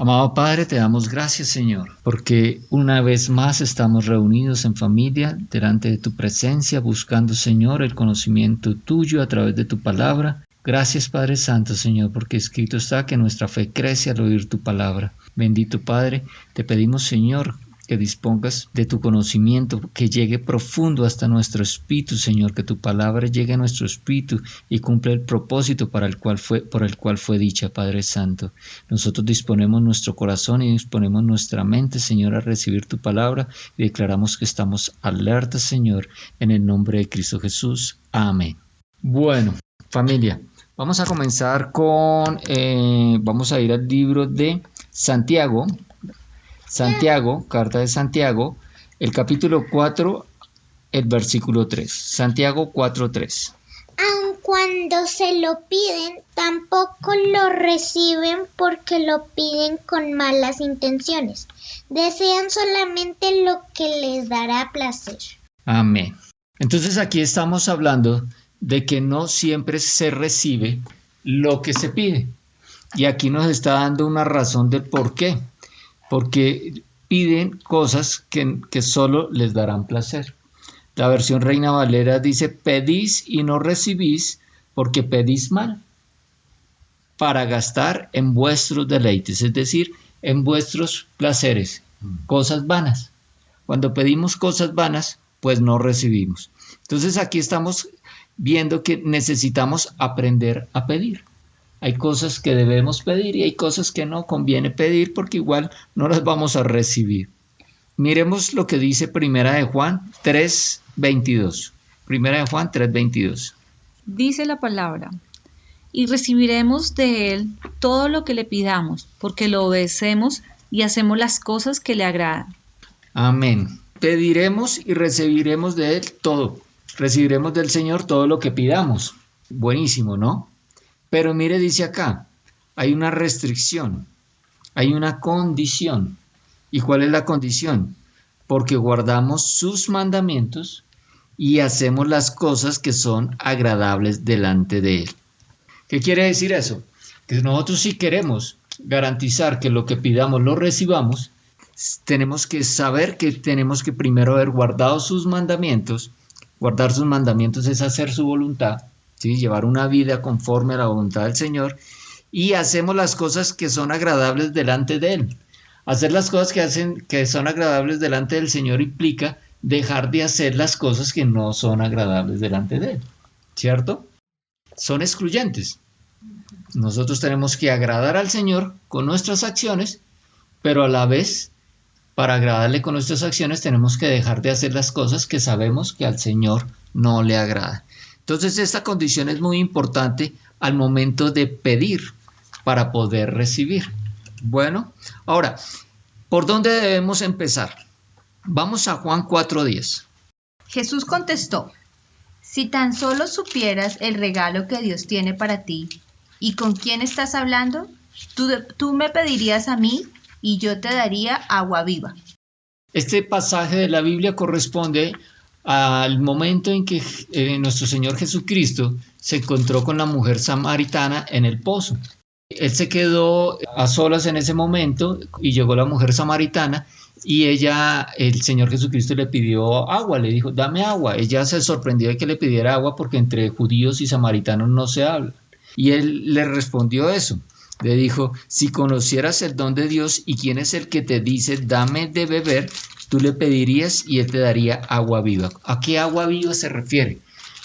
Amado Padre, te damos gracias, Señor, porque una vez más estamos reunidos en familia delante de tu presencia, buscando, Señor, el conocimiento tuyo a través de tu palabra. Gracias, Padre Santo, Señor, porque escrito está que nuestra fe crece al oír tu palabra. Bendito Padre, te pedimos, Señor, que dispongas de tu conocimiento, que llegue profundo hasta nuestro espíritu, Señor, que tu palabra llegue a nuestro espíritu y cumpla el propósito por el cual fue dicha, Padre Santo. Nosotros disponemos nuestro corazón y disponemos nuestra mente, Señor, a recibir tu palabra y declaramos que estamos alertas, Señor, en el nombre de Cristo Jesús. Amén. Bueno, familia, vamos a comenzar vamos a ir al libro de Santiago, carta de Santiago, el capítulo 4, el versículo 3. Santiago 4:3. Aun cuando se lo piden, tampoco lo reciben porque lo piden con malas intenciones. Desean solamente lo que les dará placer. Amén. Entonces aquí estamos hablando de que no siempre se recibe lo que se pide. Y aquí nos está dando una razón del por qué. Porque piden cosas que solo les darán placer. La versión Reina Valera dice: pedís y no recibís porque pedís mal, para gastar en vuestros deleites, es decir, en vuestros placeres, cosas vanas. Cuando pedimos cosas vanas, pues no recibimos. Entonces aquí estamos viendo que necesitamos aprender a pedir. Hay cosas que debemos pedir y hay cosas que no conviene pedir porque igual no las vamos a recibir. Miremos lo que dice Primera de Juan 3:22. Primera de Juan 3:22. Dice la palabra: y recibiremos de él todo lo que le pidamos, porque lo obedecemos y hacemos las cosas que le agradan. Amén. Pediremos y recibiremos de él todo. Recibiremos del Señor todo lo que pidamos. Buenísimo, ¿no? Pero mire, dice acá, hay una restricción, hay una condición. ¿Y cuál es la condición? Porque guardamos sus mandamientos y hacemos las cosas que son agradables delante de él. ¿Qué quiere decir eso? Que nosotros, si queremos garantizar que lo que pidamos lo recibamos, tenemos que saber que tenemos que primero haber guardado sus mandamientos. Guardar sus mandamientos es hacer su voluntad. ¿Sí? Llevar una vida conforme a la voluntad del Señor, y hacemos las cosas que son agradables delante de Él. Hacer las cosas que son agradables delante del Señor implica dejar de hacer las cosas que no son agradables delante de Él, ¿cierto? Son excluyentes. Nosotros tenemos que agradar al Señor con nuestras acciones, pero a la vez, para agradarle con nuestras acciones, tenemos que dejar de hacer las cosas que sabemos que al Señor no le agrada. Entonces esta condición es muy importante al momento de pedir para poder recibir. Bueno, ahora, ¿por dónde debemos empezar? Vamos a Juan 4:10. Jesús contestó: si tan solo supieras el regalo que Dios tiene para ti y con quién estás hablando, tú me pedirías a mí y yo te daría agua viva. Este pasaje de la Biblia corresponde al momento en que nuestro Señor Jesucristo se encontró con la mujer samaritana en el pozo. Él se quedó a solas en ese momento y llegó la mujer samaritana y el Señor Jesucristo le pidió agua, le dijo: dame agua. Ella se sorprendió de que le pidiera agua porque entre judíos y samaritanos no se habla. Y él le respondió eso. Le dijo: si conocieras el don de Dios y quién es el que te dice dame de beber, tú le pedirías y él te daría agua viva. ¿A qué agua viva se refiere?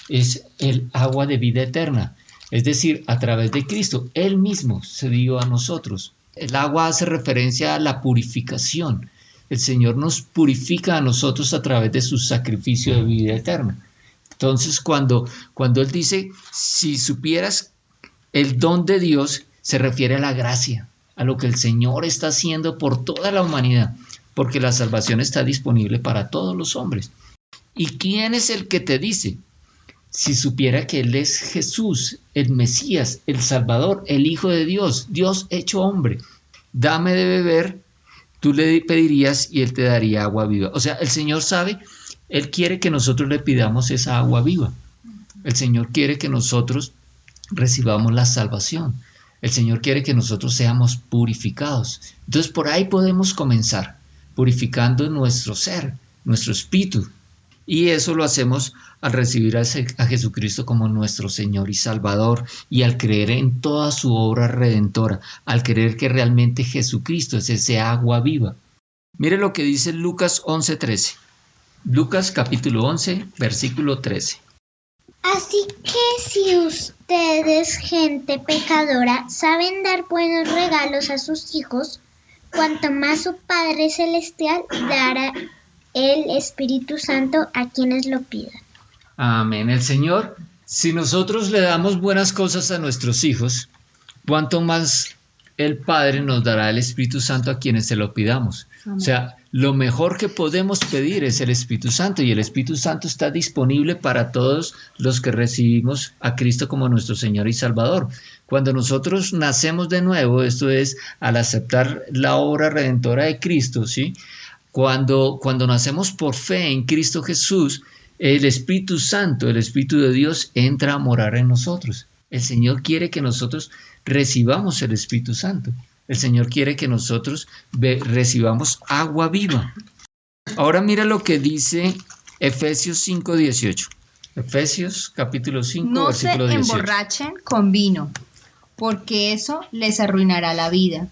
Es el agua de vida eterna. Es decir, a través de Cristo, Él mismo se dio a nosotros. El agua hace referencia a la purificación. El Señor nos purifica a nosotros a través de su sacrificio de vida eterna. Entonces, cuando Él dice, si supieras el don de Dios, se refiere a la gracia, a lo que el Señor está haciendo por toda la humanidad, porque la salvación está disponible para todos los hombres. ¿Y quién es el que te dice? Si supiera que Él es Jesús, el Mesías, el Salvador, el Hijo de Dios, Dios hecho hombre, dame de beber, tú le pedirías y Él te daría agua viva. O sea, el Señor sabe, Él quiere que nosotros le pidamos esa agua viva. El Señor quiere que nosotros recibamos la salvación. El Señor quiere que nosotros seamos purificados. Entonces por ahí podemos comenzar, purificando nuestro ser, nuestro espíritu. Y eso lo hacemos al recibir a Jesucristo como nuestro Señor y Salvador y al creer en toda su obra redentora, al creer que realmente Jesucristo es ese agua viva. Mire lo que dice Lucas 11:13. Lucas capítulo 11, versículo 13. Así que si ustedes, gente pecadora, saben dar buenos regalos a sus hijos, cuanto más su Padre Celestial dará el Espíritu Santo a quienes lo pidan. Amén. El Señor, si nosotros le damos buenas cosas a nuestros hijos, cuánto más el Padre nos dará el Espíritu Santo a quienes se lo pidamos. Amén. O sea, lo mejor que podemos pedir es el Espíritu Santo, y el Espíritu Santo está disponible para todos los que recibimos a Cristo como nuestro Señor y Salvador. Cuando nosotros nacemos de nuevo, esto es, al aceptar la obra redentora de Cristo, ¿sí? Cuando nacemos por fe en Cristo Jesús, el Espíritu Santo, el Espíritu de Dios, entra a morar en nosotros. El Señor quiere que nosotros recibamos el Espíritu Santo. El Señor quiere que nosotros recibamos agua viva. Ahora mira lo que dice Efesios 5:18. Efesios capítulo 5, versículo 18. No se emborrachen con vino, porque eso les arruinará la vida.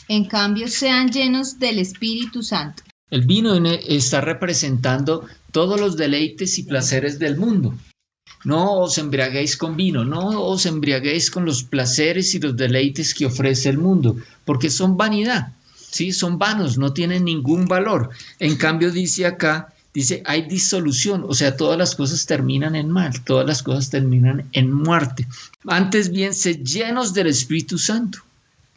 En cambio, sean llenos del Espíritu Santo. El vino está representando todos los deleites y placeres del mundo. No os embriaguéis con vino, no os embriaguéis con los placeres y los deleites que ofrece el mundo, porque son vanidad, ¿sí? Son vanos, no tienen ningún valor. En cambio dice acá, hay disolución, o sea, todas las cosas terminan en mal, todas las cosas terminan en muerte. Antes bien, sed llenos del Espíritu Santo.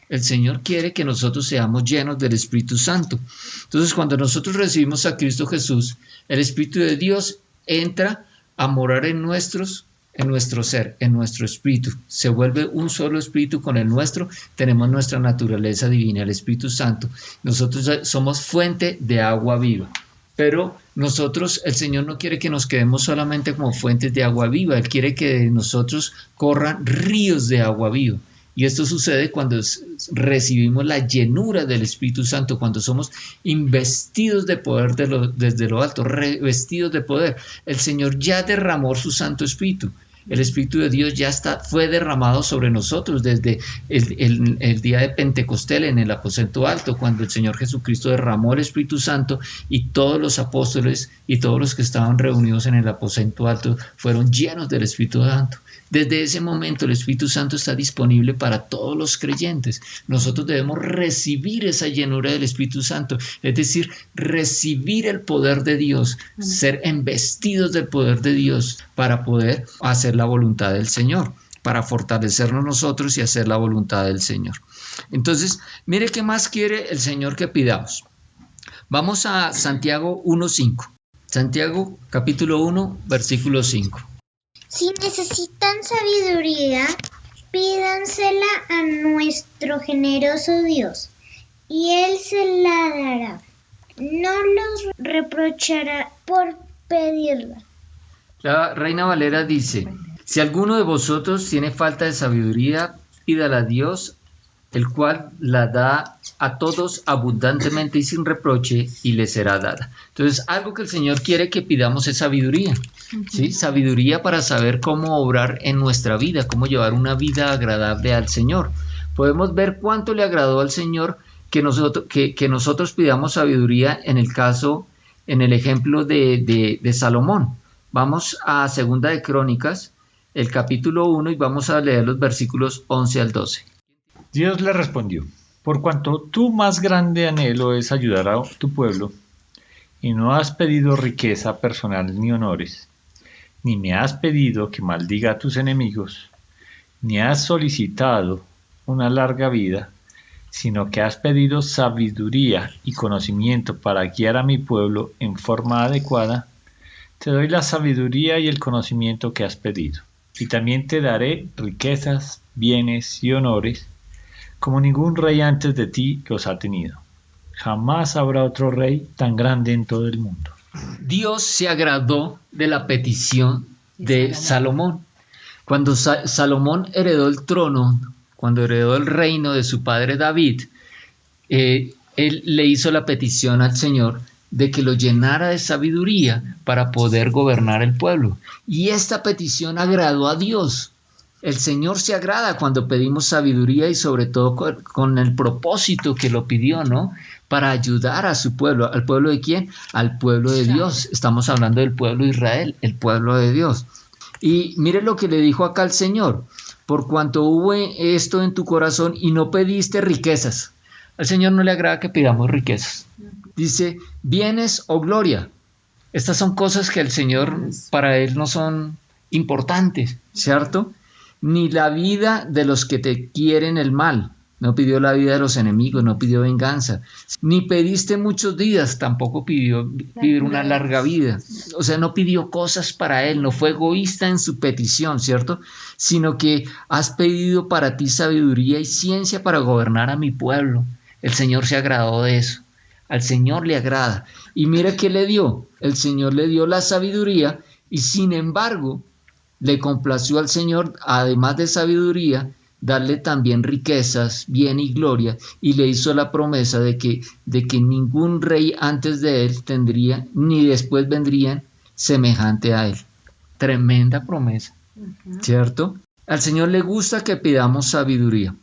El Señor quiere que nosotros seamos llenos del Espíritu Santo. Entonces, cuando nosotros recibimos a Cristo Jesús, el Espíritu de Dios entra a morar en nuestro ser, en nuestro espíritu. Se vuelve un solo espíritu con el nuestro. Tenemos nuestra naturaleza divina, el Espíritu Santo. Nosotros somos fuente de agua viva. Pero nosotros, el Señor no quiere que nos quedemos solamente como fuentes de agua viva. Él quiere que de nosotros corran ríos de agua viva. Y esto sucede cuando recibimos la llenura del Espíritu Santo, cuando somos investidos de poder desde lo alto, revestidos de poder. El Señor ya derramó su Santo Espíritu. El Espíritu de Dios ya fue derramado sobre nosotros desde el día de Pentecostés en el aposento alto, cuando el Señor Jesucristo derramó el Espíritu Santo y todos los apóstoles y todos los que estaban reunidos en el aposento alto fueron llenos del Espíritu Santo. Desde ese momento el Espíritu Santo está disponible para todos los creyentes. Nosotros debemos recibir esa llenura del Espíritu Santo, es decir, recibir el poder de Dios, ser embestidos del poder de Dios para poder hacer la voluntad del Señor, para fortalecernos nosotros y hacer la voluntad del Señor. Entonces, mire qué más quiere el Señor que pidamos. Vamos a Santiago 1:5. Santiago capítulo 1, versículo 5. Si necesitan sabiduría, pídansela a nuestro generoso Dios, y Él se la dará. No los reprochará por pedirla. La Reina Valera dice: si alguno de vosotros tiene falta de sabiduría, pídala a Dios, el cual la da a todos abundantemente y sin reproche, y le será dada. Entonces, algo que el Señor quiere que pidamos es sabiduría, ¿sí? Sabiduría para saber cómo obrar en nuestra vida, cómo llevar una vida agradable al Señor. Podemos ver cuánto le agradó al Señor que nosotros pidamos sabiduría en el ejemplo de Salomón. Vamos a Segunda de Crónicas, el capítulo 1, y vamos a leer los versículos 11 al 12. Dios le respondió: por cuanto tu más grande anhelo es ayudar a tu pueblo, y no has pedido riqueza personal ni honores, ni me has pedido que maldiga a tus enemigos, ni has solicitado una larga vida, sino que has pedido sabiduría y conocimiento para guiar a mi pueblo en forma adecuada, te doy la sabiduría y el conocimiento que has pedido, y también te daré riquezas, bienes y honores, como ningún rey antes de ti los ha tenido. Jamás habrá otro rey tan grande en todo el mundo. Dios se agradó de la petición de Salomón. Cuando Salomón heredó el trono cuando heredó el reino de su padre David, él le hizo la petición al Señor de que lo llenara de sabiduría para poder gobernar el pueblo. Y esta petición agradó a Dios. El Señor se agrada cuando pedimos sabiduría y sobre todo con el propósito que lo pidió, ¿no? Para ayudar a su pueblo. ¿Al pueblo de quién? Al pueblo de Dios. Estamos hablando del pueblo de Israel, el pueblo de Dios. Y mire lo que le dijo acá el Señor. Por cuanto hubo esto en tu corazón y no pediste riquezas. Al Señor no le agrada que pidamos riquezas. Dice, bienes o gloria. Estas son cosas que el Señor, para Él no son importantes, ¿cierto? Ni la vida de los que te quieren el mal. No pidió la vida de los enemigos, no pidió venganza. Ni pediste muchos días, tampoco pidió vivir una larga vida. O sea, no pidió cosas para Él, no fue egoísta en su petición, ¿cierto? Sino que has pedido para ti sabiduría y ciencia para gobernar a mi pueblo. El Señor se agradó de eso. Al Señor le agrada. Y mira qué le dio. El Señor le dio la sabiduría y sin embargo le complació al Señor, además de sabiduría, darle también riquezas, bien y gloria, y le hizo la promesa de que ningún rey antes de él tendría, ni después vendrían semejante a él. Tremenda promesa, ¿cierto? Al Señor le gusta que pidamos sabiduría.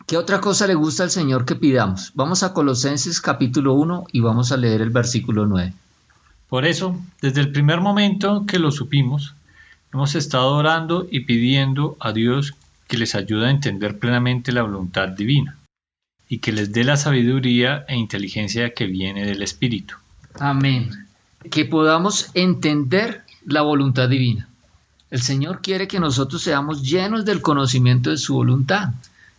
¿Qué otra cosa le gusta al Señor que pidamos? Vamos a Colosenses capítulo 1 y vamos a leer el versículo 9. Por eso, desde el primer momento que lo supimos, hemos estado orando y pidiendo a Dios que les ayude a entender plenamente la voluntad divina y que les dé la sabiduría e inteligencia que viene del Espíritu. Amén. Que podamos entender la voluntad divina. El Señor quiere que nosotros seamos llenos del conocimiento de su voluntad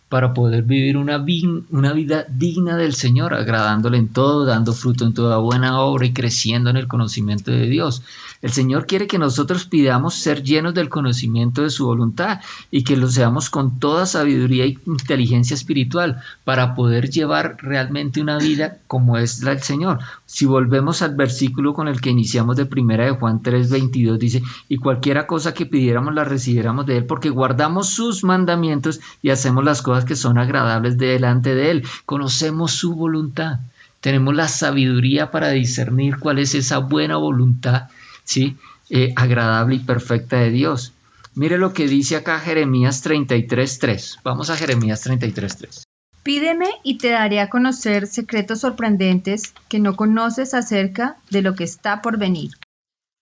para poder vivir una vida digna del Señor, agradándole en todo, dando fruto en toda buena obra y creciendo en el conocimiento de Dios. El Señor quiere que nosotros pidamos ser llenos del conocimiento de su voluntad y que lo seamos con toda sabiduría y inteligencia espiritual para poder llevar realmente una vida como es la del Señor. Si volvemos al versículo con el que iniciamos de 1 de Juan 3:22, dice, y cualquiera cosa que pidiéramos la recibiéramos de Él porque guardamos sus mandamientos y hacemos las cosas que son agradables delante de Él. Conocemos su voluntad. Tenemos la sabiduría para discernir cuál es esa buena voluntad, ¿sí? Agradable y perfecta de Dios. Mire lo que dice acá Jeremías 33:3. Vamos a Jeremías 33:3. Pídeme y te daré a conocer secretos sorprendentes que no conoces acerca de lo que está por venir.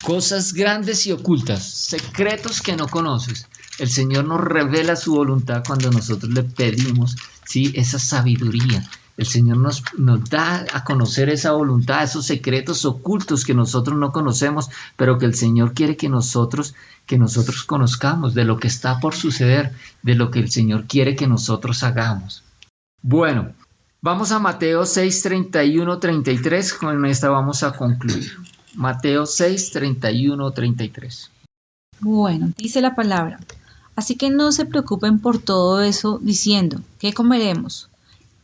Cosas grandes y ocultas, secretos que no conoces. El Señor nos revela su voluntad cuando nosotros le pedimos, ¿sí? Esa sabiduría. El Señor nos da a conocer esa voluntad, esos secretos ocultos que nosotros no conocemos, pero que el Señor quiere que nosotros conozcamos, de lo que está por suceder, de lo que el Señor quiere que nosotros hagamos. Bueno, vamos a Mateo 6:31-33, con esta vamos a concluir. Mateo 6:31-33. Bueno, dice la palabra. Así que no se preocupen por todo eso diciendo, ¿qué comeremos?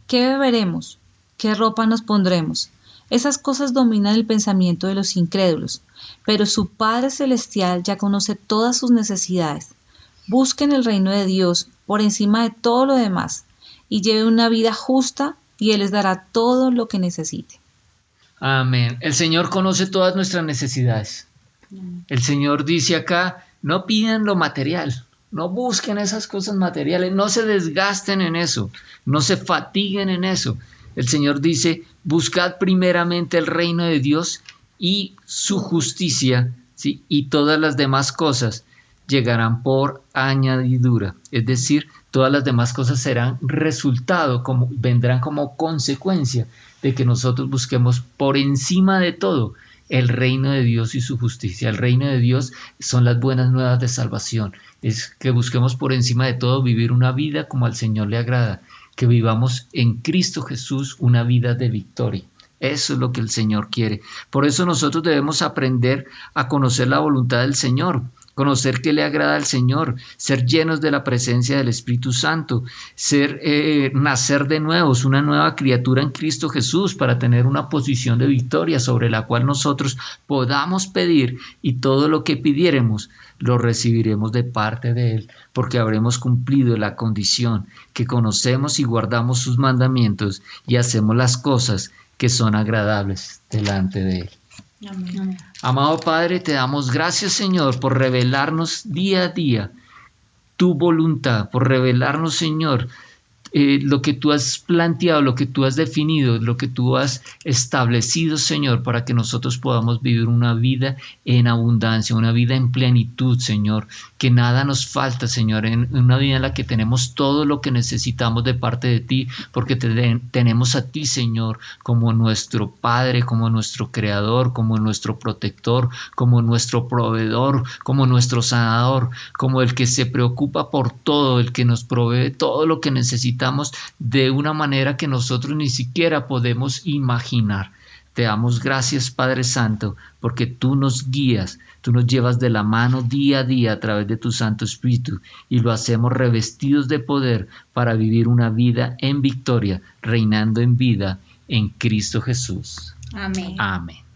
¿Qué beberemos? ¿Qué ropa nos pondremos? Esas cosas dominan el pensamiento de los incrédulos, pero su Padre Celestial ya conoce todas sus necesidades. Busquen el reino de Dios por encima de todo lo demás y lleven una vida justa y Él les dará todo lo que necesite. Amén. El Señor conoce todas nuestras necesidades. El Señor dice acá, no pidan lo material. No busquen esas cosas materiales, no se desgasten en eso, no se fatiguen en eso. El Señor dice, buscad primeramente el reino de Dios y su justicia, ¿sí? Y todas las demás cosas llegarán por añadidura. Es decir, todas las demás cosas serán resultado, vendrán como consecuencia de que nosotros busquemos por encima de todo el reino de Dios y su justicia. El reino de Dios son las buenas nuevas de salvación. Es que busquemos por encima de todo vivir una vida como al Señor le agrada, que vivamos en Cristo Jesús una vida de victoria. Eso es lo que el Señor quiere. Por eso nosotros debemos aprender a conocer la voluntad del Señor. conocer qué le agrada al Señor, ser llenos de la presencia del Espíritu Santo, nacer de nuevos, una nueva criatura en Cristo Jesús para tener una posición de victoria sobre la cual nosotros podamos pedir, y todo lo que pidiéremos lo recibiremos de parte de Él, porque habremos cumplido la condición que conocemos y guardamos sus mandamientos y hacemos las cosas que son agradables delante de Él. Amén. Amado Padre, te damos gracias, Señor, por revelarnos día a día tu voluntad, por revelarnos, Señor, lo que tú has planteado, lo que tú has definido, lo que tú has establecido, Señor, para que nosotros podamos vivir una vida en abundancia, una vida en plenitud, Señor, que nada nos falta, Señor, en una vida en la que tenemos todo lo que necesitamos de parte de ti, porque tenemos a ti, Señor, como nuestro Padre, como nuestro Creador, como nuestro protector, como nuestro proveedor, como nuestro sanador, como el que se preocupa por todo, el que nos provee todo lo que necesitamos de una manera que nosotros ni siquiera podemos imaginar. Te damos gracias, Padre Santo, porque tú nos guías, tú nos llevas de la mano día a día a través de tu Santo Espíritu, y lo hacemos revestidos de poder para vivir una vida en victoria, reinando en vida en Cristo Jesús. Amén. Amén.